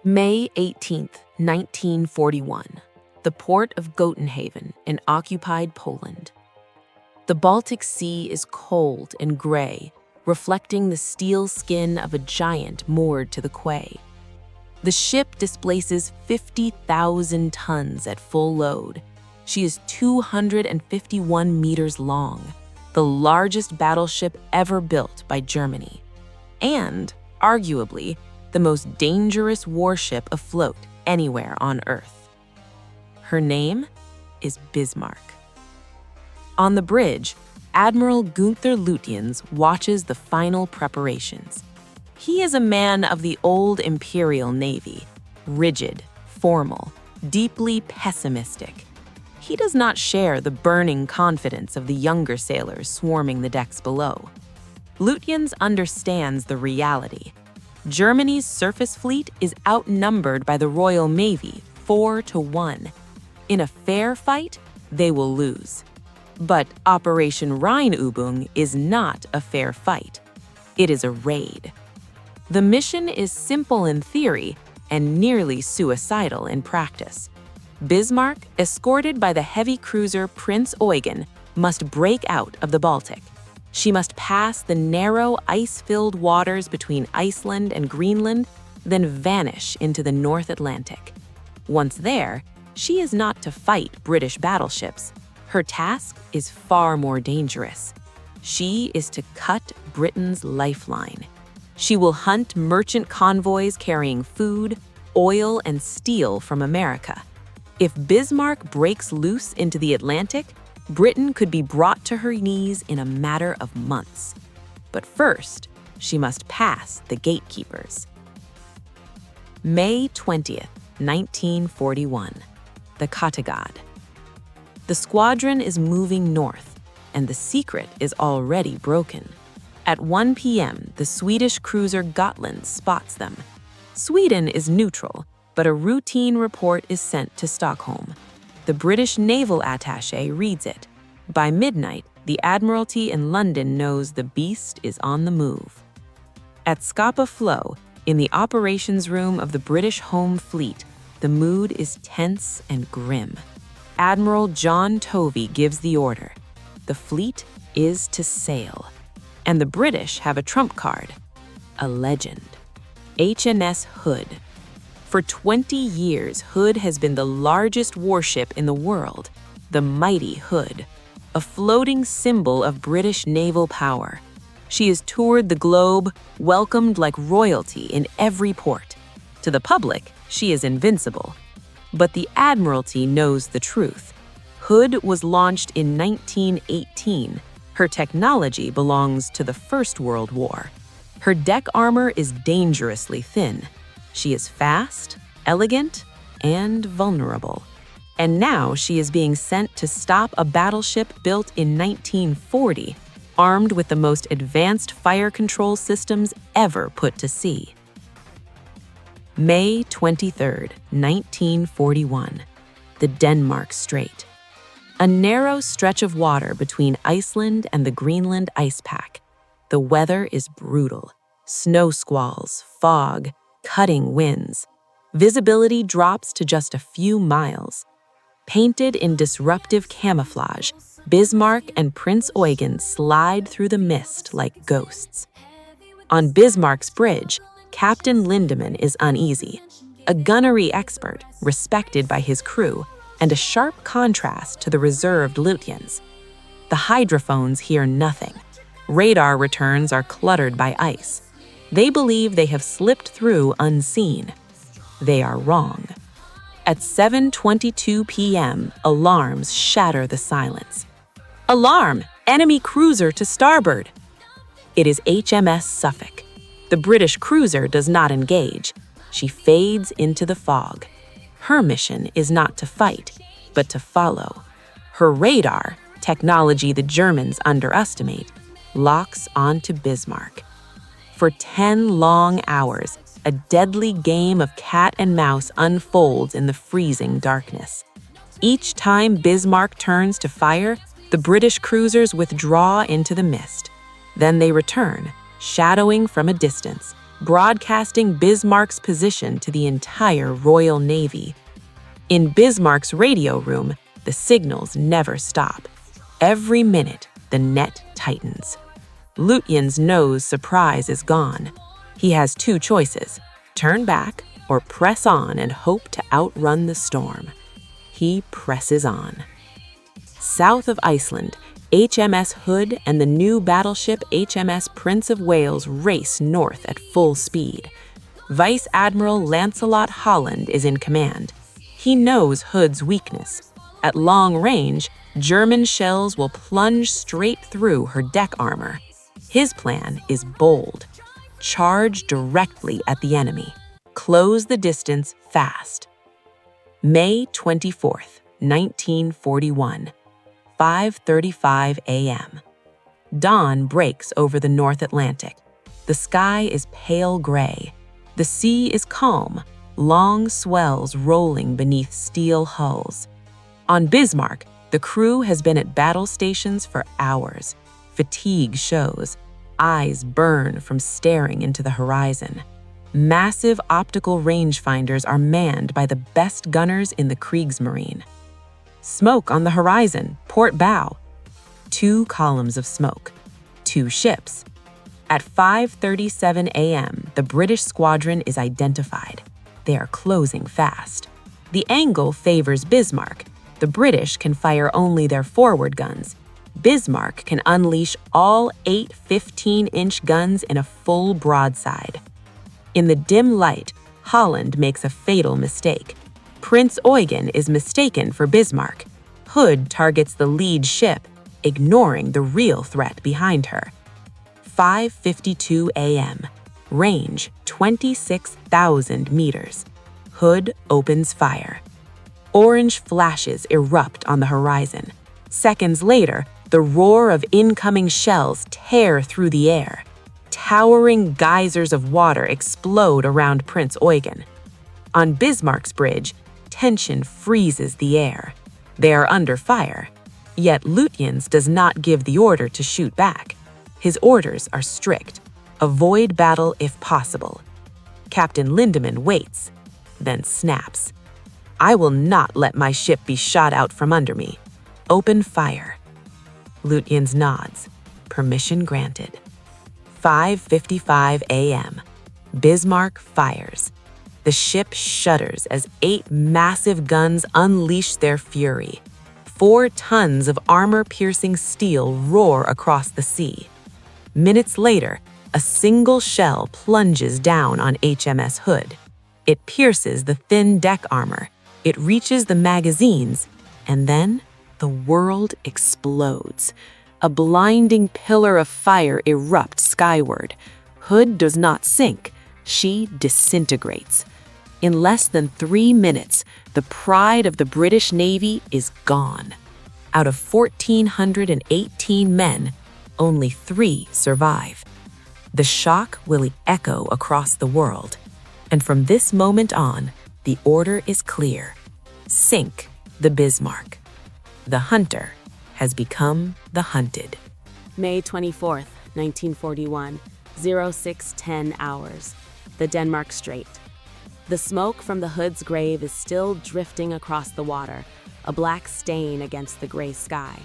May 18, 1941. The port of Gotenhaven in occupied Poland. The Baltic Sea is cold and gray, reflecting the steel skin of a giant moored to the quay. The ship displaces 50,000 tons at full load. She is 251 meters long, the largest battleship ever built by Germany, and, arguably, the most dangerous warship afloat anywhere on Earth. Her name is Bismarck. On the bridge, Admiral Günther Lutyens watches the final preparations. He is a man of the old Imperial Navy, rigid, formal, deeply pessimistic. He does not share the burning confidence of the younger sailors swarming the decks below. Lutyens understands the reality. Germany's surface fleet is outnumbered by the Royal Navy 4-1. In a fair fight, they will lose. But Operation Rheinübung is not a fair fight. It is a raid. The mission is simple in theory and nearly suicidal in practice. Bismarck, escorted by the heavy cruiser Prince Eugen, must break out of the Baltic. She must pass the narrow, ice-filled waters between Iceland and Greenland, then vanish into the North Atlantic. Once there, she is not to fight British battleships. Her task is far more dangerous. She is to cut Britain's lifeline. She will hunt merchant convoys carrying food, oil, and steel from America. If Bismarck breaks loose into the Atlantic, Britain could be brought to her knees in a matter of months. But first, she must pass the gatekeepers. May 20th, 1941. The Kattegat. The squadron is moving north, and the secret is already broken. At 1 p.m., the Swedish cruiser Gotland spots them. Sweden is neutral, but a routine report is sent to Stockholm. The British naval attaché reads it. By midnight, the Admiralty in London knows the beast is on the move. At Scapa Flow, in the operations room of the British Home Fleet, the mood is tense and grim. Admiral John Tovey gives the order. The fleet is to sail. And the British have a trump card, a legend. HMS Hood. For 20 years, Hood has been the largest warship in the world, the mighty Hood, a floating symbol of British naval power. She has toured the globe, welcomed like royalty in every port. To the public, she is invincible. But the Admiralty knows the truth. Hood was launched in 1918. Her technology belongs to the First World War. Her deck armor is dangerously thin. She is fast, elegant, and vulnerable. And now she is being sent to stop a battleship built in 1940, armed with the most advanced fire control systems ever put to sea. May 23rd, 1941. The Denmark Strait. A narrow stretch of water between Iceland and the Greenland ice pack. The weather is brutal. Snow squalls, fog, cutting winds. Visibility drops to just a few miles. Painted in disruptive camouflage, Bismarck and Prince Eugen slide through the mist like ghosts. On Bismarck's bridge, Captain Lindemann is uneasy, a gunnery expert respected by his crew, and a sharp contrast to the reserved Lutyens. The hydrophones hear nothing. Radar returns are cluttered by ice. They believe they have slipped through unseen. They are wrong. At 7:22 p.m., alarms shatter the silence. Alarm! Enemy cruiser to starboard! It is HMS Suffolk. The British cruiser does not engage. She fades into the fog. Her mission is not to fight, but to follow. Her radar, technology the Germans underestimate, locks onto Bismarck. For 10 long hours, a deadly game of cat and mouse unfolds in the freezing darkness. Each time Bismarck turns to fire, the British cruisers withdraw into the mist. Then they return, shadowing from a distance, broadcasting Bismarck's position to the entire Royal Navy. In Bismarck's radio room, the signals never stop. Every minute, the net tightens. Lutyens knows surprise is gone. He has two choices: turn back or press on and hope to outrun the storm. He presses on. South of Iceland, HMS Hood and the new battleship HMS Prince of Wales race north at full speed. Vice Admiral Lancelot Holland is in command. He knows Hood's weakness. At long range, German shells will plunge straight through her deck armor. His plan is bold. Charge directly at the enemy. Close the distance fast. May 24th, 1941, 5:35 a.m. Dawn breaks over the North Atlantic. The sky is pale gray. The sea is calm, long swells rolling beneath steel hulls. On Bismarck, the crew has been at battle stations for hours. Fatigue shows. Eyes burn from staring into the horizon. Massive optical rangefinders are manned by the best gunners in the Kriegsmarine. Smoke on the horizon, port bow. 2 columns of smoke. 2 ships. At 5:37 a.m., the British squadron is identified. They are closing fast. The angle favors Bismarck. The British can fire only their forward guns. Bismarck can unleash all 8 15-inch guns in a full broadside. In the dim light, Holland makes a fatal mistake. Prince Eugen is mistaken for Bismarck. Hood targets the lead ship, ignoring the real threat behind her. 5:52 a.m. Range 26,000 meters. Hood opens fire. Orange flashes erupt on the horizon. Seconds later, the roar of incoming shells tear through the air. Towering geysers of water explode around Prince Eugen. On Bismarck's bridge, tension freezes the air. They are under fire. Yet Lutyens does not give the order to shoot back. His orders are strict. Avoid battle if possible. Captain Lindemann waits, then snaps. I will not let my ship be shot out from under me. Open fire. Lutyens nods. Permission granted. 5:55 a.m. Bismarck fires. The ship shudders as 8 massive guns unleash their fury. 4 tons of armor-piercing steel roar across the sea. Minutes later, a single shell plunges down on HMS Hood. It pierces the thin deck armor. It reaches the magazines, and then the world explodes. A blinding pillar of fire erupts skyward. Hood does not sink. She disintegrates. In less than 3 minutes, the pride of the British Navy is gone. Out of 1,418 men, only 3 survive. The shock will echo across the world. And from this moment on, the order is clear. Sink the Bismarck. The hunter has become the hunted. May 24th, 1941, 06:10 hours. The Denmark Strait. The smoke from the Hood's grave is still drifting across the water, a black stain against the gray sky.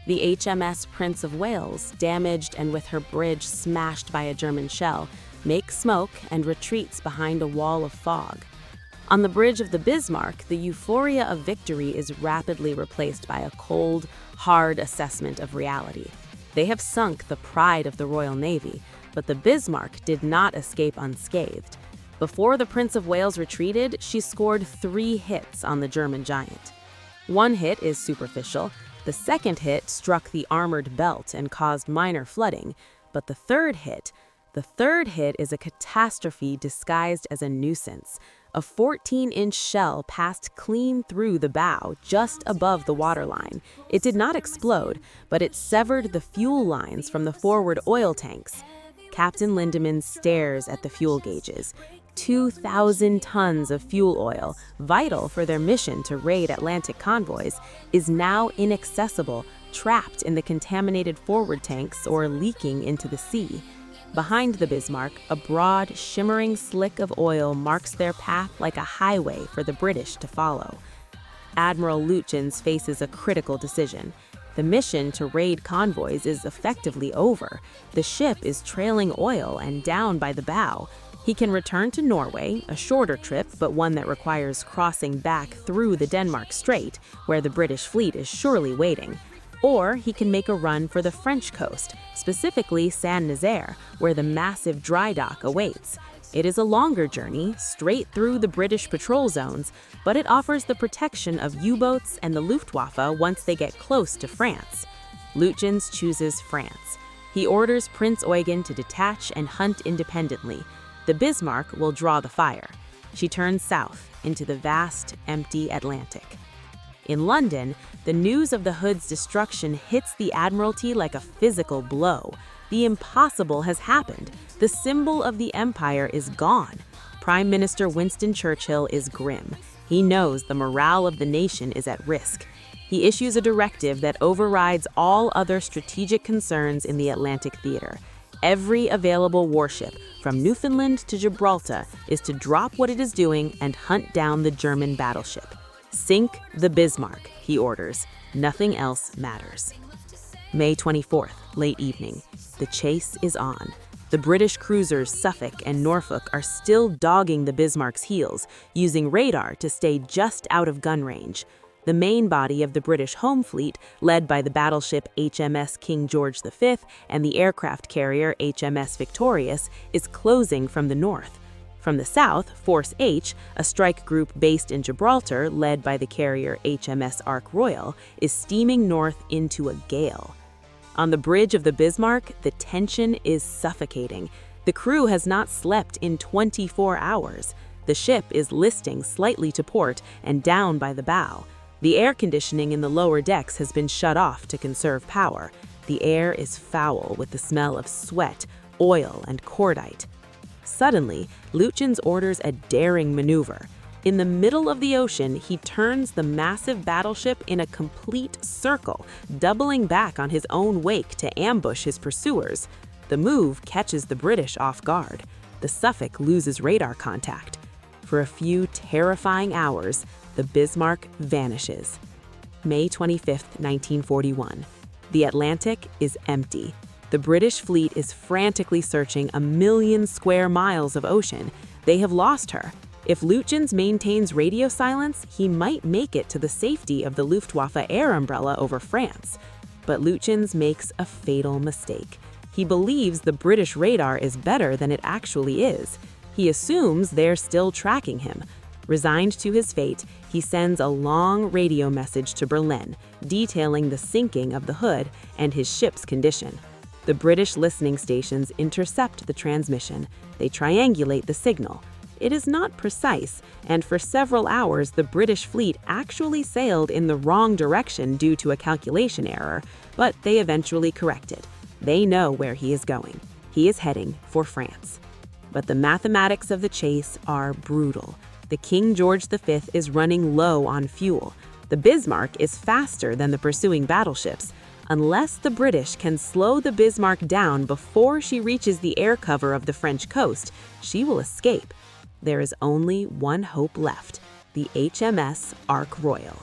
The HMS Prince of Wales, damaged and with her bridge smashed by a German shell, makes smoke and retreats behind a wall of fog. On the bridge of the Bismarck, the euphoria of victory is rapidly replaced by a cold, hard assessment of reality. They have sunk the pride of the Royal Navy, but the Bismarck did not escape unscathed. Before the Prince of Wales retreated, she scored 3 hits on the German giant. One hit is superficial. The second hit struck the armored belt and caused minor flooding, but the third hit is a catastrophe disguised as a nuisance. A 14-inch shell passed clean through the bow, just above the waterline. It did not explode, but it severed the fuel lines from the forward oil tanks. Captain Lindemann stares at the fuel gauges. 2,000 tons of fuel oil, vital for their mission to raid Atlantic convoys, is now inaccessible, trapped in the contaminated forward tanks or leaking into the sea. Behind the Bismarck, a broad, shimmering slick of oil marks their path like a highway for the British to follow. Admiral Lutyens faces a critical decision. The mission to raid convoys is effectively over. The ship is trailing oil and down by the bow. He can return to Norway, a shorter trip but one that requires crossing back through the Denmark Strait, where the British fleet is surely waiting. Or he can make a run for the French coast, specifically Saint-Nazaire, where the massive dry dock awaits. It is a longer journey, straight through the British patrol zones, but it offers the protection of U-boats and the Luftwaffe once they get close to France. Lutyens chooses France. He orders Prince Eugen to detach and hunt independently. The Bismarck will draw the fire. She turns south into the vast, empty Atlantic. In London, the news of the Hood's destruction hits the Admiralty like a physical blow. The impossible has happened. The symbol of the empire is gone. Prime Minister Winston Churchill is grim. He knows the morale of the nation is at risk. He issues a directive that overrides all other strategic concerns in the Atlantic theater. Every available warship, from Newfoundland to Gibraltar, is to drop what it is doing and hunt down the German battleship. Sink the Bismarck, he orders. Nothing else matters. May 24th, late evening. The chase is on. The British cruisers Suffolk and Norfolk are still dogging the Bismarck's heels, using radar to stay just out of gun range. The main body of the British home fleet, led by the battleship HMS King George V and the aircraft carrier HMS Victorious, is closing from the north. From the south, Force H, a strike group based in Gibraltar led by the carrier HMS Ark Royal, is steaming north into a gale. On the bridge of the Bismarck, the tension is suffocating. The crew has not slept in 24 hours. The ship is listing slightly to port and down by the bow. The air conditioning in the lower decks has been shut off to conserve power. The air is foul with the smell of sweat, oil, and cordite. Suddenly, Lutyens orders a daring maneuver. In the middle of the ocean, he turns the massive battleship in a complete circle, doubling back on his own wake to ambush his pursuers. The move catches the British off guard. The Suffolk loses radar contact. For a few terrifying hours, the Bismarck vanishes. May 25, 1941. The Atlantic is empty. The British fleet is frantically searching 1 million square miles of ocean. They have lost her. If Lutyens maintains radio silence, he might make it to the safety of the Luftwaffe air umbrella over France. But Lutyens makes a fatal mistake. He believes the British radar is better than it actually is. He assumes they're still tracking him. Resigned to his fate, he sends a long radio message to Berlin, detailing the sinking of the Hood and his ship's condition. The British listening stations intercept the transmission. They triangulate the signal. It is not precise, and for several hours the British fleet actually sailed in the wrong direction due to a calculation error, but they eventually corrected. They know where he is going. He is heading for France. But the mathematics of the chase are brutal. The King George V is running low on fuel. The Bismarck is faster than the pursuing battleships. Unless the British can slow the Bismarck down before she reaches the air cover of the French coast, she will escape. There is only one hope left, the HMS Ark Royal.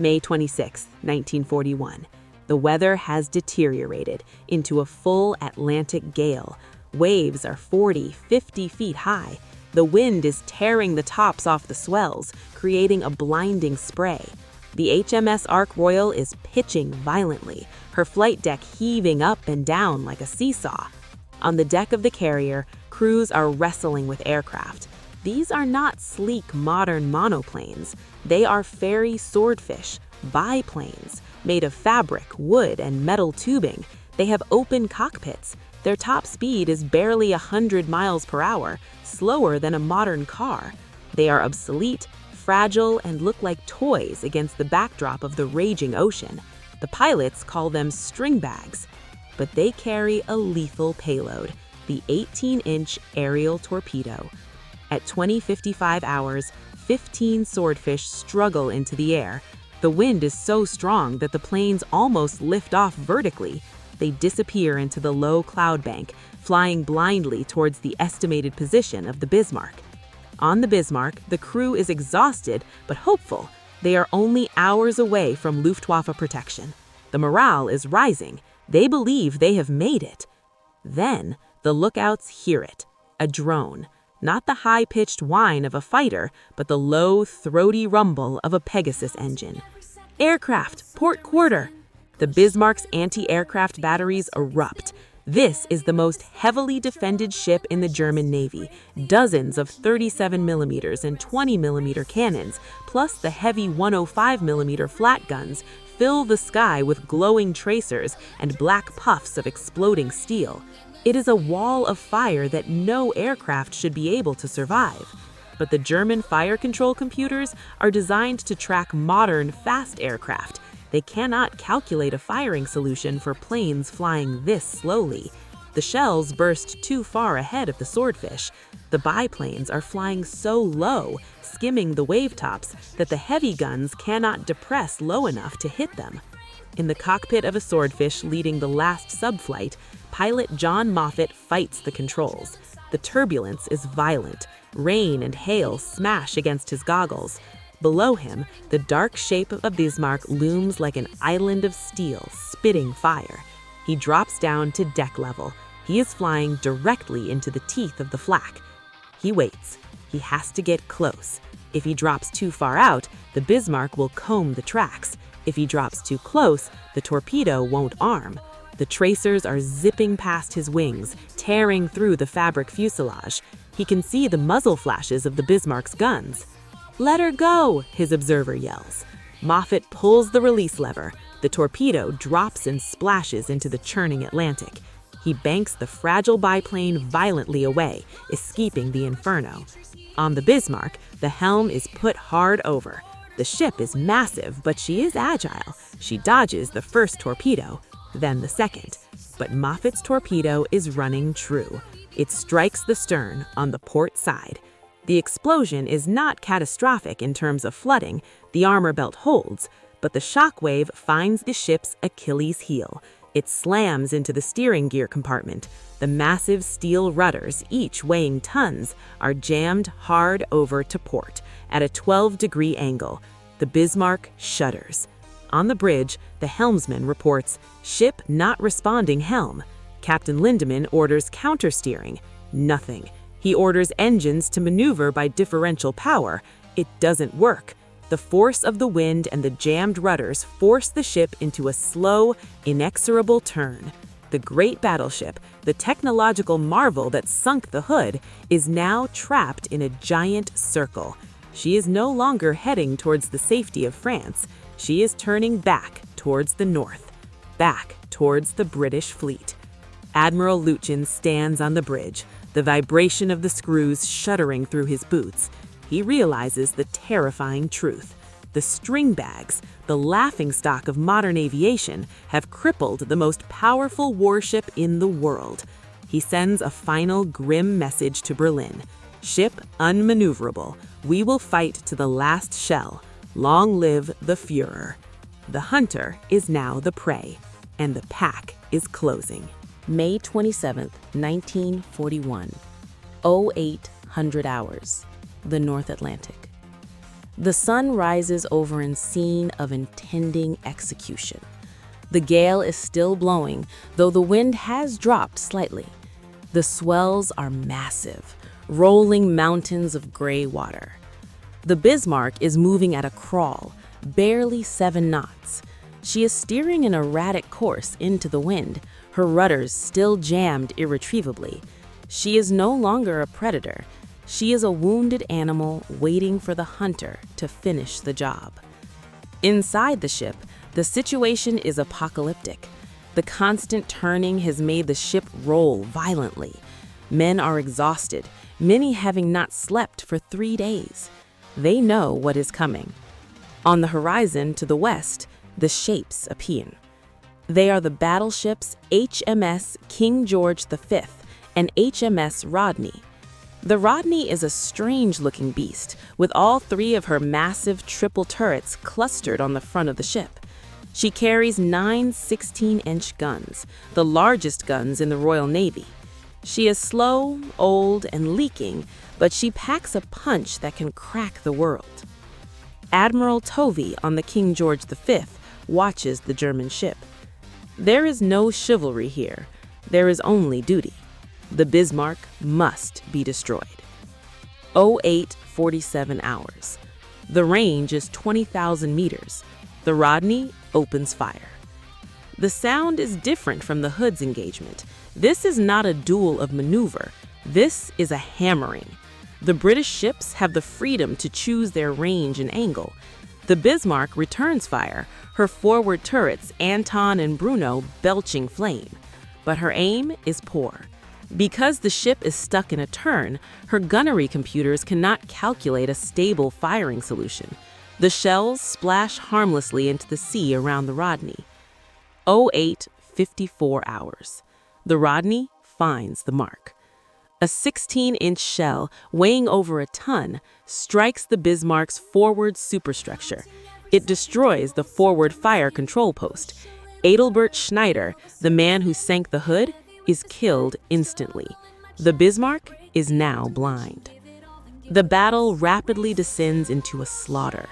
May 26, 1941. The weather has deteriorated into a full Atlantic gale. Waves are 40, 50 feet high. The wind is tearing the tops off the swells, creating a blinding spray. The HMS Ark Royal is pitching violently, her flight deck heaving up and down like a seesaw. On the deck of the carrier, crews are wrestling with aircraft. These are not sleek, modern monoplanes. They are fairy swordfish, biplanes, made of fabric, wood, and metal tubing. They have open cockpits. Their top speed is barely 100 miles per hour, slower than a modern car. They are obsolete, fragile, and look like toys against the backdrop of the raging ocean. The pilots call them string bags. But they carry a lethal payload, the 18-inch aerial torpedo. At 20:55 hours, 15 swordfish struggle into the air. The wind is so strong that the planes almost lift off vertically. They disappear into the low cloud bank, flying blindly towards the estimated position of the Bismarck. On the Bismarck, the crew is exhausted but hopeful. They are only hours away from Luftwaffe protection. The morale is rising. They believe they have made it. Then, the lookouts hear it. A drone. Not the high-pitched whine of a fighter, but the low, throaty rumble of a Pegasus engine. Aircraft, port quarter! The Bismarck's anti-aircraft batteries erupt. This is the most heavily defended ship in the German Navy. Dozens of 37mm and 20mm cannons, plus the heavy 105mm flat guns, fill the sky with glowing tracers and black puffs of exploding steel. It is a wall of fire that no aircraft should be able to survive. But the German fire control computers are designed to track modern, fast aircraft. They cannot calculate a firing solution for planes flying this slowly. The shells burst too far ahead of the swordfish. The biplanes are flying so low, skimming the wave tops, that the heavy guns cannot depress low enough to hit them. In the cockpit of a swordfish leading the last subflight, pilot John Moffat fights the controls. The turbulence is violent. Rain and hail smash against his goggles. Below him, the dark shape of Bismarck looms like an island of steel, spitting fire. He drops down to deck level. He is flying directly into the teeth of the flak. He waits. He has to get close. If he drops too far out, the Bismarck will comb the tracks. If he drops too close, the torpedo won't arm. The tracers are zipping past his wings, tearing through the fabric fuselage. He can see the muzzle flashes of the Bismarck's guns. "Let her go!" his observer yells. Moffat pulls the release lever. The torpedo drops and splashes into the churning Atlantic. He banks the fragile biplane violently away, escaping the inferno. On the Bismarck, the helm is put hard over. The ship is massive, but she is agile. She dodges the first torpedo, then the second. But Moffat's torpedo is running true. It strikes the stern on the port side. The explosion is not catastrophic in terms of flooding. The armor belt holds, but the shockwave finds the ship's Achilles heel. It slams into the steering gear compartment. The massive steel rudders, each weighing tons, are jammed hard over to port at a 12-degree angle. The Bismarck shudders. On the bridge, the helmsman reports, "Ship not responding helm." Captain Lindemann orders countersteering. Nothing. He orders engines to maneuver by differential power. It doesn't work. The force of the wind and the jammed rudders force the ship into a slow, inexorable turn. The great battleship, the technological marvel that sunk the Hood, is now trapped in a giant circle. She is no longer heading towards the safety of France. She is turning back towards the north, back towards the British fleet. Admiral Luchen stands on the bridge, the vibration of the screws shuddering through his boots. He realizes the terrifying truth. The string bags, the laughingstock of modern aviation, have crippled the most powerful warship in the world. He sends a final grim message to Berlin. "Ship unmaneuverable. We will fight to the last shell. Long live the Führer." The hunter is now the prey, and the pack is closing. May 27, 1941, 0800 hours, the North Atlantic. The sun rises over a scene of impending execution. The gale is still blowing, though the wind has dropped slightly. The swells are massive, rolling mountains of gray water. The Bismarck is moving at a crawl, barely 7 knots. She is steering an erratic course into the wind, her rudders still jammed irretrievably. She is no longer a predator. She is a wounded animal waiting for the hunter to finish the job. Inside the ship, the situation is apocalyptic. The constant turning has made the ship roll violently. Men are exhausted, many having not slept for 3 days. They know what is coming. On the horizon to the west, the shapes appear. They are the battleships HMS King George V and HMS Rodney. The Rodney is a strange-looking beast, with all 3 of her massive triple turrets clustered on the front of the ship. She carries 9 16-inch guns, the largest guns in the Royal Navy. She is slow, old, and leaking, but she packs a punch that can crack the world. Admiral Tovey on the King George V watches the German ship. There is no chivalry here. There is only duty. The Bismarck must be destroyed. 08:47 hours. The range is 20,000 meters. The Rodney opens fire. The sound is different from the Hood's engagement. This is not a duel of maneuver. This is a hammering. The British ships have the freedom to choose their range and angle. The Bismarck returns fire, her forward turrets, Anton and Bruno, belching flame. But her aim is poor. Because the ship is stuck in a turn, her gunnery computers cannot calculate a stable firing solution. The shells splash harmlessly into the sea around the Rodney. 08:54 hours. The Rodney finds the mark. A 16-inch shell, weighing over a ton, strikes the Bismarck's forward superstructure. It destroys the forward fire control post. Adelbert Schneider, the man who sank the Hood, is killed instantly. The Bismarck is now blind. The battle rapidly descends into a slaughter.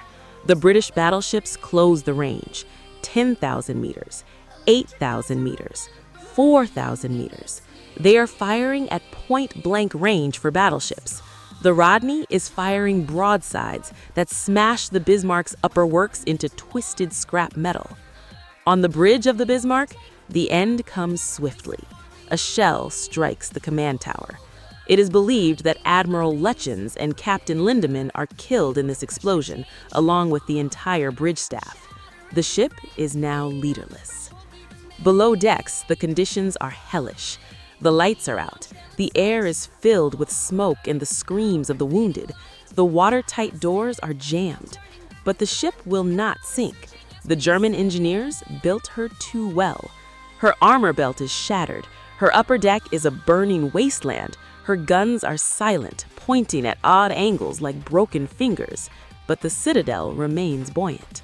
The British battleships close the range. 10,000 meters, 8,000 meters, 4,000 meters. They are firing at point-blank range for battleships. The Rodney is firing broadsides that smash the Bismarck's upper works into twisted scrap metal. On the bridge of the Bismarck, the end comes swiftly. A shell strikes the command tower. It is believed that Admiral Lutjens and Captain Lindemann are killed in this explosion, along with the entire bridge staff. The ship is now leaderless. Below decks, the conditions are hellish. The lights are out. The air is filled with smoke and the screams of the wounded. The watertight doors are jammed. But the ship will not sink. The German engineers built her too well. Her armor belt is shattered. Her upper deck is a burning wasteland. Her guns are silent, pointing at odd angles like broken fingers. But the citadel remains buoyant.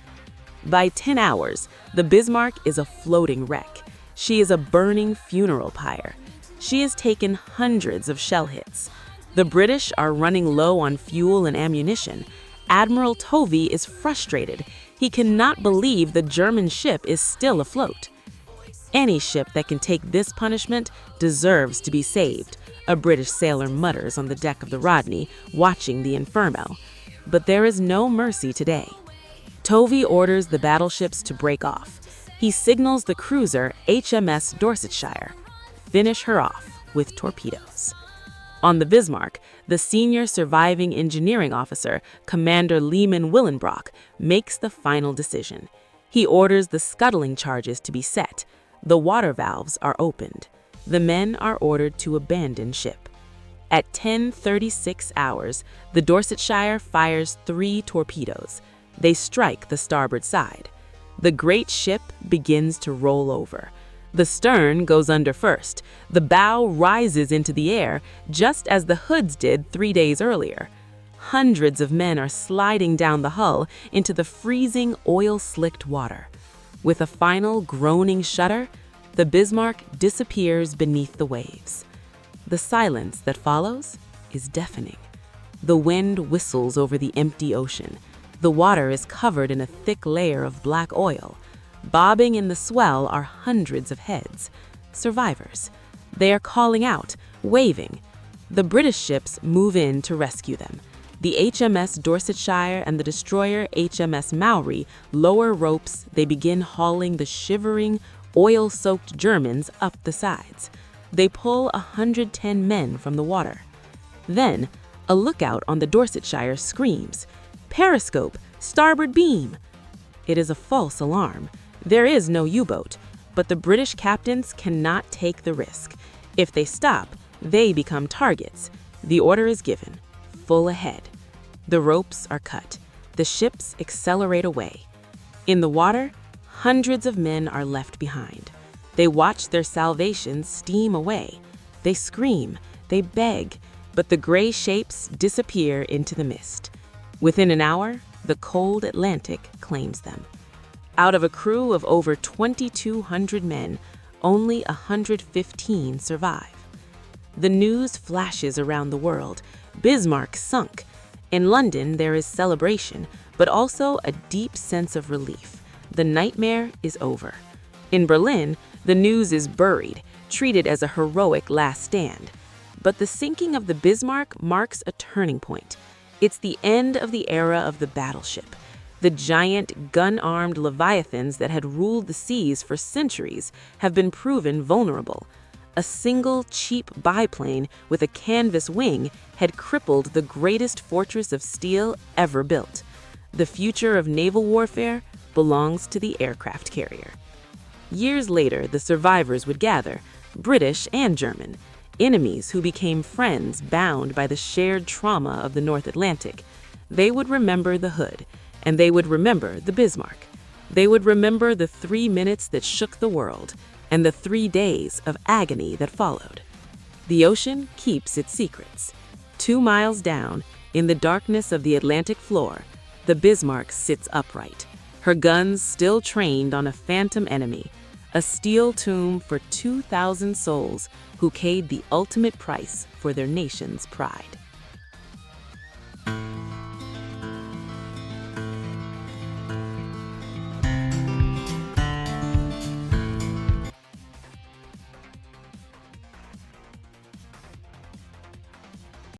By 10 hours, the Bismarck is a floating wreck. She is a burning funeral pyre. She has taken hundreds of shell hits. The British are running low on fuel and ammunition. Admiral Tovey is frustrated. He cannot believe the German ship is still afloat. Any ship that can take this punishment deserves to be saved, a British sailor mutters on the deck of the Rodney, watching the inferno. But there is no mercy today. Tovey orders the battleships to break off. He signals the cruiser HMS Dorsetshire. Finish her off with torpedoes. On the Bismarck, the senior surviving engineering officer, Commander Lehman Willenbrock, makes the final decision. He orders the scuttling charges to be set. The water valves are opened. The men are ordered to abandon ship. At 10:36 hours, the Dorsetshire fires 3 torpedoes. They strike the starboard side. The great ship begins to roll over. The stern goes under first. The bow rises into the air, just as the Hoods did 3 days earlier. Hundreds of men are sliding down the hull into the freezing, oil-slicked water. With a final groaning shudder, the Bismarck disappears beneath the waves. The silence that follows is deafening. The wind whistles over the empty ocean. The water is covered in a thick layer of black oil. Bobbing in the swell are hundreds of heads, survivors. They are calling out, waving. The British ships move in to rescue them. The HMS Dorsetshire and the destroyer HMS Maori lower ropes. They begin hauling the shivering, oil-soaked Germans up the sides. They pull 110 men from the water. Then, a lookout on the Dorsetshire screams, "Periscope! Starboard beam!" It is a false alarm. There is no U-boat, but the British captains cannot take the risk. If they stop, they become targets. The order is given. Full ahead. The ropes are cut. The ships accelerate away. In the water, hundreds of men are left behind. They watch their salvation steam away. They scream, they beg, but the gray shapes disappear into the mist. Within an hour, the cold Atlantic claims them. Out of a crew of over 2,200 men, only 115 survive. The news flashes around the world. Bismarck sunk. In London, there is celebration, but also a deep sense of relief. The nightmare is over. In Berlin, the news is buried, treated as a heroic last stand. But the sinking of the Bismarck marks a turning point. It's the end of the era of the battleship. The giant, gun-armed leviathans that had ruled the seas for centuries have been proven vulnerable. A single, cheap biplane with a canvas wing had crippled the greatest fortress of steel ever built. The future of naval warfare belongs to the aircraft carrier. Years later, the survivors would gather, British and German, enemies who became friends bound by the shared trauma of the North Atlantic. They would remember the Hood, and they would remember the Bismarck. They would remember the 3 minutes that shook the world, and the 3 days of agony that followed. The ocean keeps its secrets. 2 miles down, in the darkness of the Atlantic floor, the Bismarck sits upright, her guns still trained on a phantom enemy, a steel tomb for 2,000 souls who paid the ultimate price for their nation's pride.